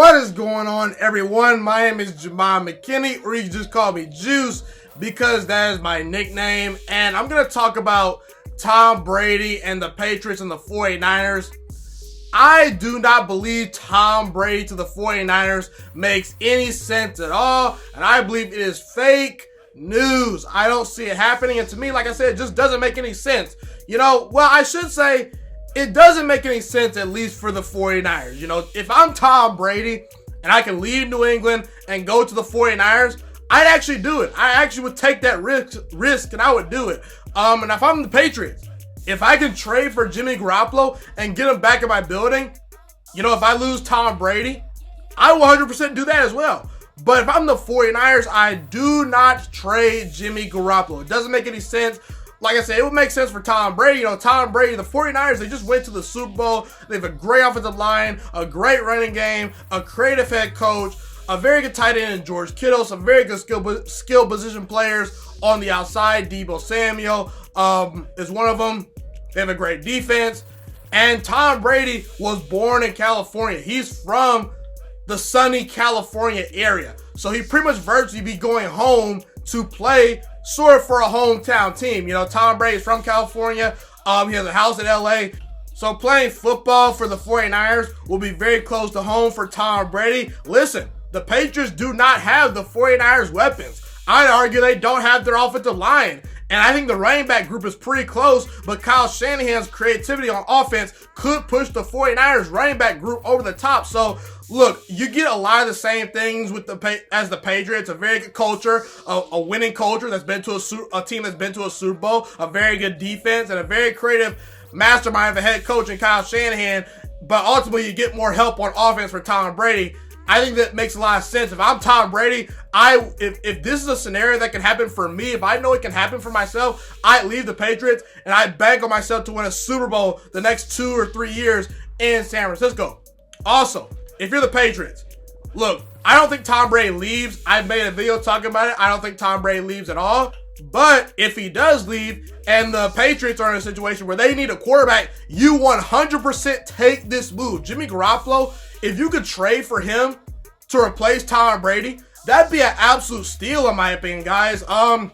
What is going on, everyone? My name is Ghiman McKinney, or you can just call me Juice because that is my nickname. And I'm going to talk about Tom Brady and the Patriots and the 49ers. I do not believe Tom Brady to the 49ers makes any sense at all, and I believe it is fake news. I don't see it happening, and to me, like I said, it just doesn't make any sense. I should say it doesn't make any sense, at least for the 49ers. If I'm Tom Brady and I can leave New England and go to the 49ers, I'd actually do it. I actually would take that risk and I would do it. And if I'm the Patriots, if I can trade for Jimmy Garoppolo and get him back in my building, if I lose Tom Brady, I will 100% do that as well. But if I'm the 49ers, I do not trade Jimmy Garoppolo. It doesn't make any sense. Like I said, it would make sense for Tom Brady. Tom Brady, the 49ers, they just went to the Super Bowl. They have a great offensive line, a great running game, a creative head coach, a very good tight end in George Kittle, some very good skill position players on the outside. Deebo Samuel is one of them. They have a great defense. And Tom Brady was born in California. He's from the sunny California area. So he pretty much virtually be going home to play sort of for a hometown team. Tom Brady's from California. He has a house in LA. So playing football for the 49ers will be very close to home for Tom Brady. Listen, the Patriots do not have the 49ers weapons. I'd argue they don't have their offensive line. And I think the running back group is pretty close, but Kyle Shanahan's creativity on offense could push the 49ers running back group over the top. So, look, you get a lot of the same things with as the Patriots. A very good culture, a winning culture that's been to a team that's been to a Super Bowl, a very good defense, and a very creative mastermind of a head coach in Kyle Shanahan. But ultimately, you get more help on offense for Tom Brady. I think that makes a lot of sense. If I'm Tom Brady, if this is a scenario that can happen for me, if I know it can happen for myself, I leave the Patriots and I bank on myself to win a Super Bowl the next 2 or 3 years in San Francisco. Also, if you're the Patriots, look, I don't think Tom Brady leaves. I've made a video talking about it. I don't think Tom Brady leaves at all. But if he does leave and the Patriots are in a situation where they need a quarterback, you 100% take this move. Jimmy Garoppolo, if you could trade for him to replace Tom Brady, that'd be an absolute steal in my opinion, guys. I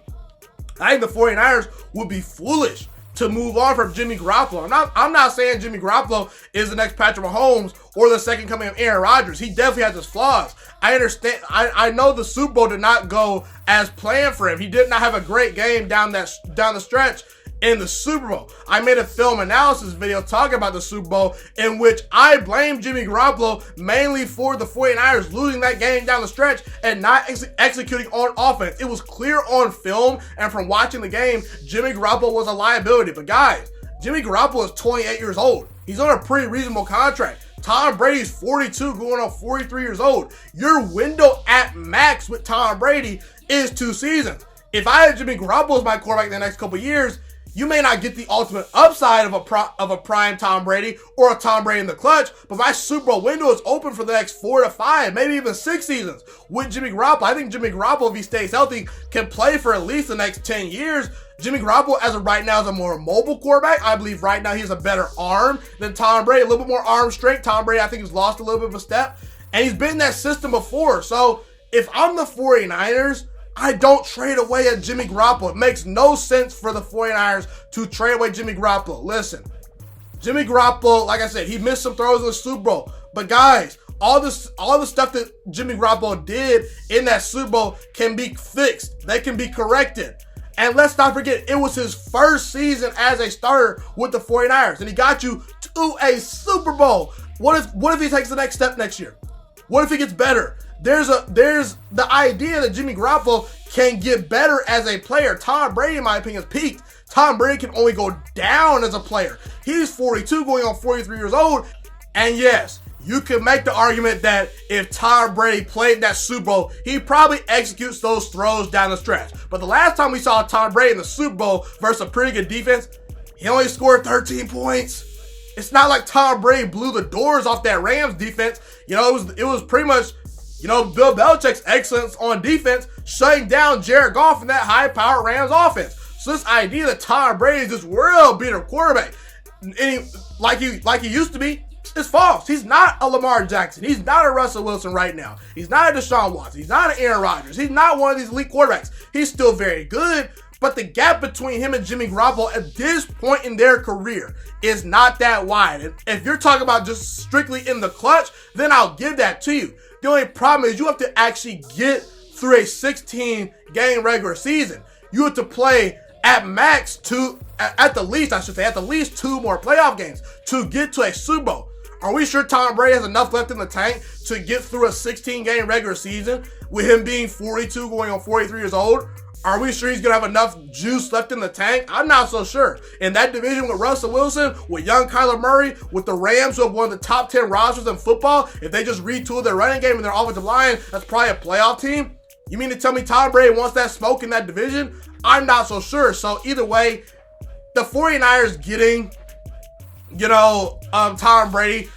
think the 49ers would be foolish to move on from Jimmy Garoppolo. I'm not saying Jimmy Garoppolo is the next Patrick Mahomes or the second coming of Aaron Rodgers. He definitely has his flaws. I understand. I know the Super Bowl did not go as planned for him. He did not have a great game down the stretch in the Super Bowl. I made a film analysis video talking about the Super Bowl in which I blame Jimmy Garoppolo mainly for the 49ers losing that game down the stretch and not executing on offense. It was clear on film and from watching the game, Jimmy Garoppolo was a liability. But guys, Jimmy Garoppolo is 28 years old. He's on a pretty reasonable contract. Tom Brady's 42 going on 43 years old. Your window at max with Tom Brady is 2 seasons. If I had Jimmy Garoppolo as my quarterback in the next couple years, you may not get the ultimate upside of a prime Tom Brady or a Tom Brady in the clutch, but my Super Bowl window is open for the next 4 to 5, maybe even 6 seasons with Jimmy Garoppolo. I think Jimmy Garoppolo, if he stays healthy, can play for at least the next 10 years. Jimmy Garoppolo, as of right now, is a more mobile quarterback. I believe right now he has a better arm than Tom Brady, a little bit more arm strength. Tom Brady, I think, has lost a little bit of a step, and he's been in that system before. So if I'm the 49ers, I don't trade away at Jimmy Garoppolo. It makes no sense for the 49ers to trade away Jimmy Garoppolo. Listen, Jimmy Garoppolo, like I said, he missed some throws in the Super Bowl. But guys, all the stuff that Jimmy Garoppolo did in that Super Bowl can be fixed. They can be corrected. And let's not forget, it was his first season as a starter with the 49ers. And he got you to a Super Bowl. What if he takes the next step next year? What if he gets better? There's the idea that Jimmy Garoppolo can get better as a player. Tom Brady, in my opinion, has peaked. Tom Brady can only go down as a player. He's 42 going on 43 years old. And yes, you can make the argument that if Tom Brady played that Super Bowl, he probably executes those throws down the stretch. But the last time we saw Tom Brady in the Super Bowl versus a pretty good defense, he only scored 13 points. It's not like Tom Brady blew the doors off that Rams defense. It was pretty much, Bill Belichick's excellence on defense shutting down Jared Goff in that high-powered Rams offense. So this idea that Tom Brady is this world-beater quarterback, and like he used to be, It's false. He's not a Lamar Jackson. He's not a Russell Wilson right now. He's not a Deshaun Watson. He's not an Aaron Rodgers. He's not one of these elite quarterbacks. He's still very good, but the gap between him and Jimmy Garoppolo at this point in their career is not that wide. And if you're talking about just strictly in the clutch, then I'll give that to you. The only problem is you have to actually get through a 16-game regular season. You have to play at the least two more playoff games to get to a Super Bowl. Are we sure Tom Brady has enough left in the tank to get through a 16-game regular season with him being 42 going on 43 years old? Are we sure he's going to have enough juice left in the tank? I'm not so sure. In that division with Russell Wilson, with young Kyler Murray, with the Rams who have one of the top 10 rosters in football, if they just retool their running game and their offensive line, that's probably a playoff team. You mean to tell me Tom Brady wants that smoke in that division? I'm not so sure. So either way, the 49ers getting, Tom Brady,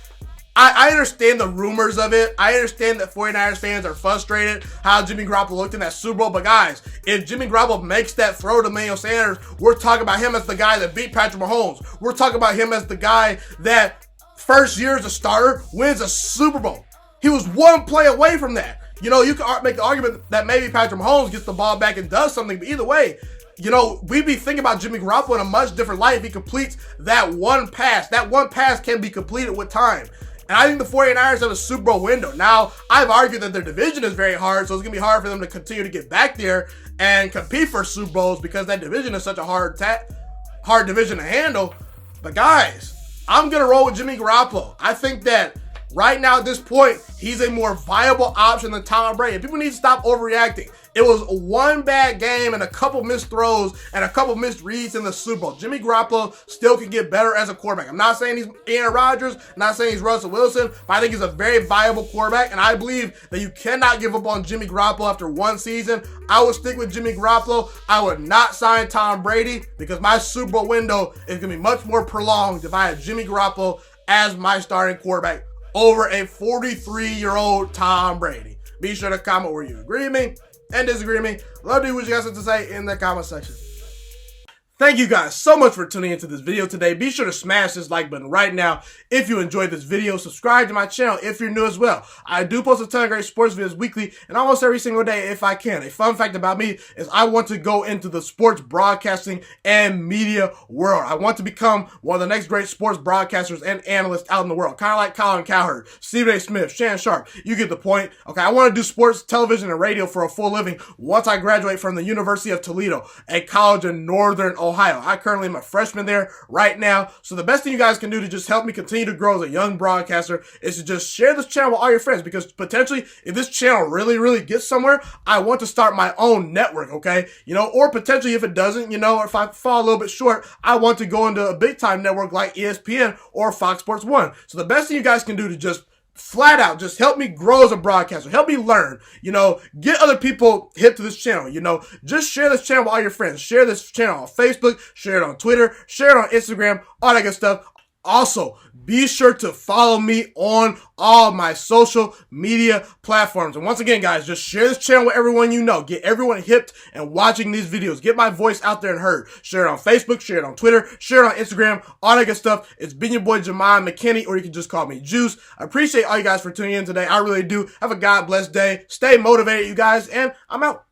I understand the rumors of it. I understand that 49ers fans are frustrated how Jimmy Garoppolo looked in that Super Bowl. But guys, if Jimmy Garoppolo makes that throw to Emmanuel Sanders, we're talking about him as the guy that beat Patrick Mahomes. We're talking about him as the guy that first year as a starter wins a Super Bowl. He was one play away from that. You can make the argument that maybe Patrick Mahomes gets the ball back and does something. But either way, we'd be thinking about Jimmy Garoppolo in a much different light if he completes that one pass. That one pass can be completed with time. And I think the 49ers have a Super Bowl window. Now, I've argued that their division is very hard, so it's going to be hard for them to continue to get back there and compete for Super Bowls because that division is such a hard division to handle. But guys, I'm going to roll with Jimmy Garoppolo. I think that right now at this point, he's a more viable option than Tom Brady. People need to stop overreacting. It was one bad game and a couple missed throws and a couple missed reads in the Super Bowl. Jimmy Garoppolo still can get better as a quarterback. I'm not saying he's Aaron Rodgers, I'm not saying he's Russell Wilson, but I think he's a very viable quarterback, and I believe that you cannot give up on Jimmy Garoppolo after one season. I would stick with Jimmy Garoppolo. I would not sign Tom Brady because my Super Bowl window is going to be much more prolonged if I had Jimmy Garoppolo as my starting quarterback over a 43-year-old Tom Brady. Be sure to comment where you agree with me and disagree with me. Love to hear what you guys have to say in the comment section. Thank you guys so much for tuning into this video today. Be sure to smash this like button right now if you enjoyed this video. Subscribe to my channel if you're new as well. I do post a ton of great sports videos weekly and almost every single day if I can. A fun fact about me is I want to go into the sports broadcasting and media world. I want to become one of the next great sports broadcasters and analysts out in the world. Kind of like Colin Cowherd, Stephen A. Smith, Shannon Sharp. You get the point. Okay, I want to do sports, television, and radio for a full living once I graduate from the University of Toledo, a college in Northern Ohio. I currently am a freshman there right now. So the best thing you guys can do to just help me continue to grow as a young broadcaster is to just share this channel with all your friends, because potentially if this channel really gets somewhere, I want to start my own network, okay? Or potentially if it doesn't, or if I fall a little bit short, I want to go into a big time network like ESPN or Fox Sports 1. So the best thing you guys can do to just flat out just help me grow as a broadcaster, help me learn, get other people hip to this channel, just share this channel with all your friends, share this channel on Facebook, share it on Twitter, share it on Instagram, all that good stuff. Also, be sure to follow me on all my social media platforms. And once again, guys, just share this channel with everyone you know. Get everyone hipped and watching these videos. Get my voice out there and heard. Share it on Facebook, share it on Twitter, share it on Instagram, all that good stuff. It's been your boy, Ghiman Mckinney, or you can just call me Juice. I appreciate all you guys for tuning in today. I really do. Have a God blessed day. Stay motivated, you guys, and I'm out.